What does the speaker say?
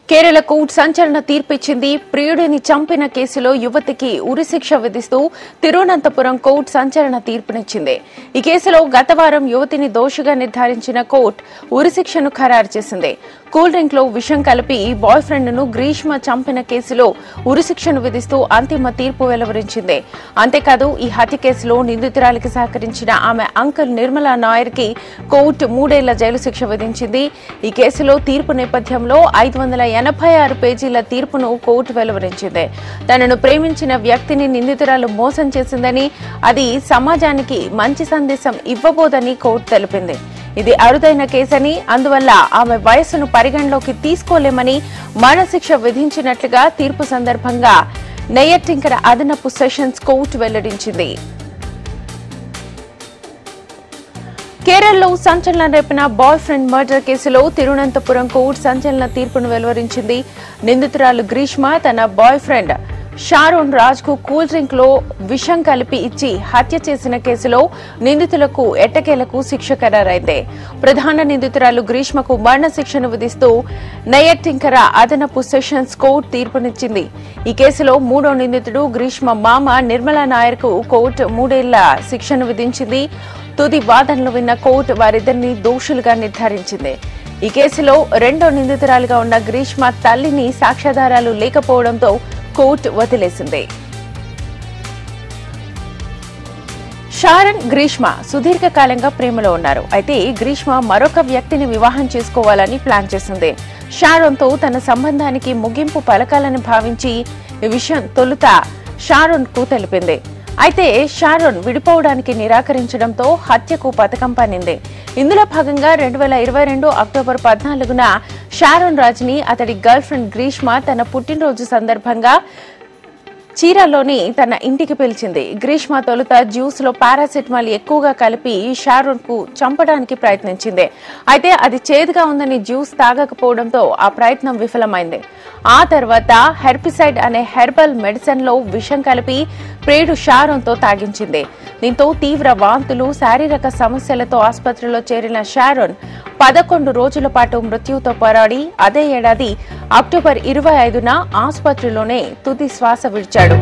Kerala court సంచలన తీర్పిచ్చింది. ప్రియుడిని చంపిన కేసులో యువతికి ఉరిశిక్ష విధిస్తూ తిరువనంతపురం కోర్టు సంచలన తీర్పునిచ్చింది. ఈ కేసులో గత వారం యువతిని దోషిగా నిర్ధారించిన కోర్టు ఉరిశిక్షను ఖరారు చేసింది. కూల్ డ్రింక్ లో విషం కలిపి బాయ్ ఫ్రెండ్ ను గ్రీష్మ చంపిన కేసులో ఉరిశిక్షను విధిస్తూ అంతిమ తీర్పు వెలువరించింది. అంతేకాదు ఈ హత్య కేసులో నిందితురాలికి సహకరించిన ఆమె అంకుల్ నిర్మలా నాయర్ కి కోర్టు 3 ఏళ్ల జైలు శిక్ష విధించింది. ఈ కేసులో తీర్పు నేపథ్యంలో 586 పేజీల తీర్పును కోర్టు వెలువరించింది. తనను ప్రేమించిన వ్యక్తిని నిందితురాలు మోసం చేసిందని, అది సమాజానికి మంచి సందేశం ఇవ్వబోదని కోర్టు తెలిపింది. ఇది అరుదైన కేసని, అందువల్ల ఆమె వయస్సును పరిగణలోకి తీసుకోలేమని మరణశిక్ష విధించినట్లుగా తీర్పు సందర్భంగా నెయ్యటింకర అదనపు సెషన్స్ కోర్టు వెల్లడించింది. కేరళలో సంచలనం రేపిన బాయ్ ఫ్రెండ్ మర్డర్ కేసులో తిరువనంతపురం కోర్టు సంచలన తీర్పును వెలువరించింది. నిందితురాలు గ్రీష్మ తన బాయ్ ఫ్రెండ్ షారోన్ రాజ్ కు కూల్ డ్రింక్ లో విషం కలిపి ఇచ్చి హత్య చేసిన కేసులో నిందితులకు ఎట్టకేలకు శిక్ష ఖరారైంది. ప్రధాన నిందితురాలు గ్రీష్మకు మరణ శిక్షను విధిస్తూ నెయ్యటింకర అదనపు సెషన్స్ కోర్టు తీర్పునిచ్చింది. ఈ కేసులో 3వ నిందితుడు గ్రీష్మ మామ నిర్మలా నాయర్ కు కోర్టు 3 ఏళ్ల శిక్షను విధించింది. తుది వాదనలు విన్న కోర్టు వారిద్దరిని దోషులుగా నిర్ధారించింది. ఈ కేసులో 2వ నిందితురాలుగా ఉన్న గ్రీష్మ తల్లిని సాక్ష్యాధారాలు లేకపోవడంతో కోర్టు వదిలేసింది. షారన్, గ్రీష్మ సుదీర్ఘకాలంగా ప్రేమలో ఉన్నారు. అయితే గ్రీష్మ మరొక వ్యక్తిని వివాహం చేసుకోవాలని ప్లాన్ చేసింది. షారోన్ తో తన సంబంధానికి ముగింపు పలకాలని భావించి ఈ విషయం తొలుత షారోన్ కు తెలిపింది. అయితే షారోన్ విడిపోవడానికి నిరాకరించడంతో హత్యకు పథకం పన్నింది. ఇందులో భాగంగా 2022 అక్టోబర్ 14న షారోన్ రాజ్ ని అతడి గర్ల్ ఫ్రెండ్ గ్రీష్మ తన పుట్టినరోజు సందర్భంగా చీరాలోని తన ఇంటికి పిలిచింది. గ్రీష్మ తొలుత జ్యూస్ లో పారాసెటమాల్ ఎక్కువగా కలిపి షారోన్ కు చంపడానికి ప్రయత్నించింది. అయితే అది చేదుగా ఉందని జ్యూస్ తాగకపోవడంతో ఆ ప్రయత్నం విఫలమైంది. ఆ తర్వాత హెర్పిసైడ్ అనే హెర్బల్ మెడిసిన్ లో విషం కలిపి ప్రియుడు షారోన్ తో తాగించింది. దీంతో తీవ్ర వాంతులు, శారీరక సమస్యలతో ఆసుపత్రిలో చేరిన షారోన్ 11 రోజుల పాటు మృత్యువుతో పోరాడి అదే ఏడాది అక్టోబర్ 25న ఆసుపత్రిలోనే తుది శ్వాస విడిచాడు.